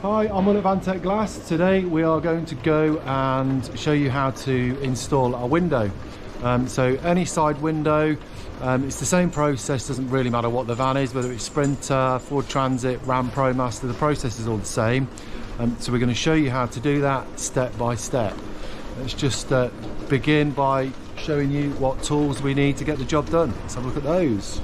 Hi, I'm Will at Tek Glass. Today we are going to go and show you how to install a window. So any side window, it's the same process, doesn't really matter what the van is, whether it's Sprinter, Ford Transit, Ram, Promaster, the process is all the same. So we're going to show you how to do that step by step. Let's just begin by showing you what tools we need to get the job done. Let's have a look at those.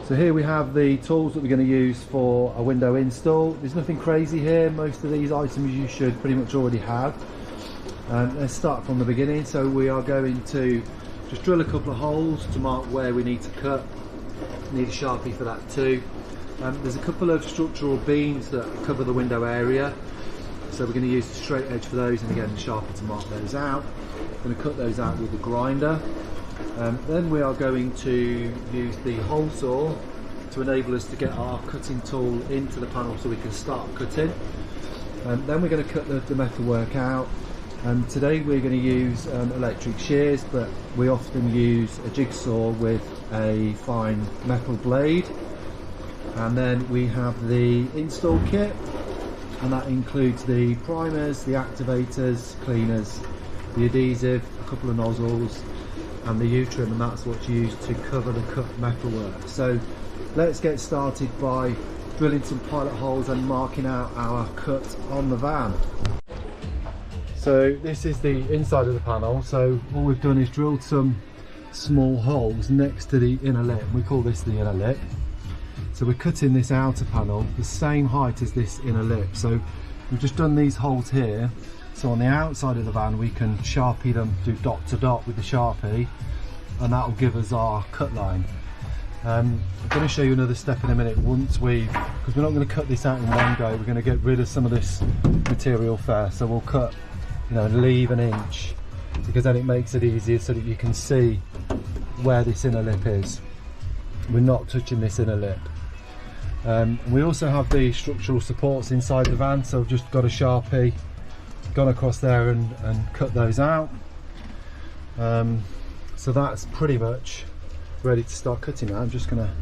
So here we have the tools that we're going to use for a window install. There's nothing crazy here. Most of these items you should pretty much already have. Let's start from the beginning. So we are going to just drill a couple of holes to mark where we need to cut. Need a Sharpie for that too. There's a couple of structural beams that cover the window area. So we're going to use the straight edge for those, and again the Sharpie to mark those out. I'm going to cut those out with the grinder. Then we are going to use the hole saw to enable us to get our cutting tool into the panel so we can start cutting. Then we're going to cut the metalwork out. Today we're going to use electric shears, but we often use a jigsaw with a fine metal blade. And then we have the install kit, and that includes the primers, the activators, cleaners, the adhesive, a couple of nozzles, and the U-trim, and that's what's used to cover the cut metalwork. So let's get started by drilling some pilot holes and marking out our cut on the van. So this is the inside of the panel. So all we've done is drilled some small holes next to the inner lip. We call this the inner lip. So we're cutting this outer panel the same height as this inner lip. So we've just done these holes here. So on the outside of the van we can Sharpie them, do dot to dot with the Sharpie, and that will give us our cut line. I'm going to show you another step in a minute once because we're not going to cut this out in one go, we're going to get rid of some of this material first. So we'll cut, leave an inch, because then it makes it easier so that you can see where this inner lip is. We're not touching this inner lip. We also have the structural supports inside the van, so I've just got a Sharpie, gone across there and cut those out. So that's pretty much ready to start cutting now. I'm just going to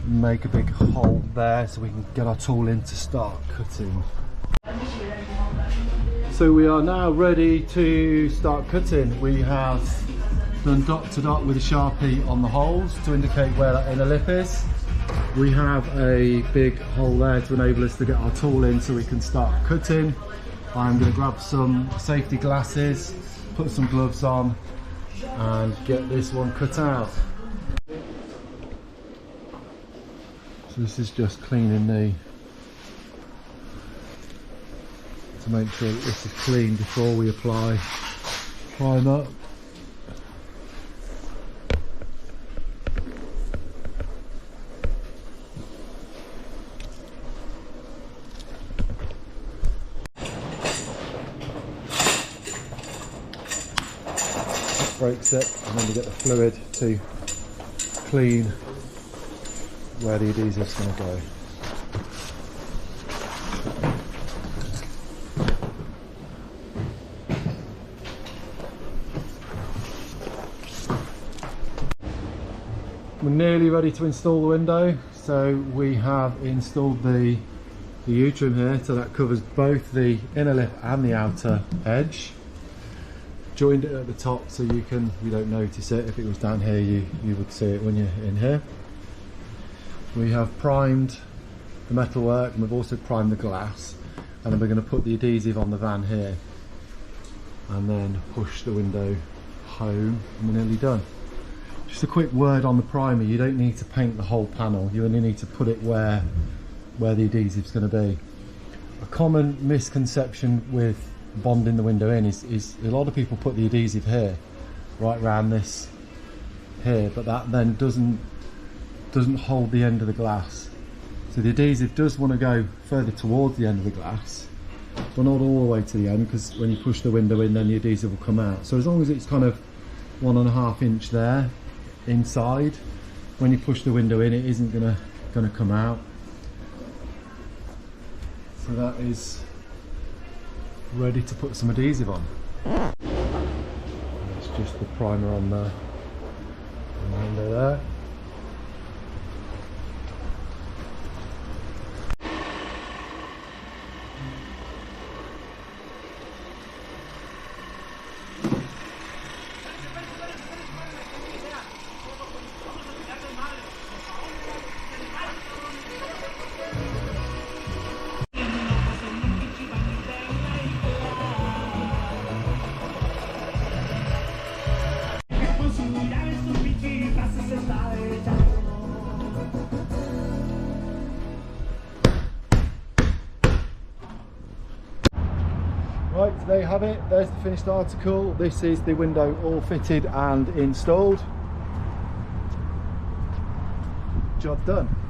make a big hole there so we can get our tool in to start cutting. So we are now ready to start cutting. We have done dot to dot with a Sharpie on the holes to indicate where that inner lip is. We have a big hole there to enable us to get our tool in so we can start cutting. I'm going to grab some safety glasses, put some gloves on, and get this one cut out. So this is just cleaning to make sure that this is clean before we apply primer. Breaks it, and then we get the fluid to clean where the adhesive's going to go. We're nearly ready to install the window. So we have installed the U-trim here, so that covers both the inner lip and the outer edge. Joined it at the top so you don't notice it. If it was down here you would see it when you're in here. We have primed the metalwork, and we've also primed the glass, and then we're going to put the adhesive on the van here and then push the window home, and we're nearly done. Just a quick word on the primer: you don't need to paint the whole panel, you only need to put it where the adhesive's going to be. A common misconception with bonding the window in is a lot of people put the adhesive here, right around this here, but that then doesn't hold the end of the glass. So the adhesive does want to go further towards the end of the glass, but not all the way to the end, because when you push the window in then the adhesive will come out. So as long as it's kind of 1.5 inch there inside, when you push the window in it isn't gonna come out. So that is ready to put some adhesive on. It's just the primer on the window there. So there you have it, there's the finished article. This is the window all fitted and installed. Job done.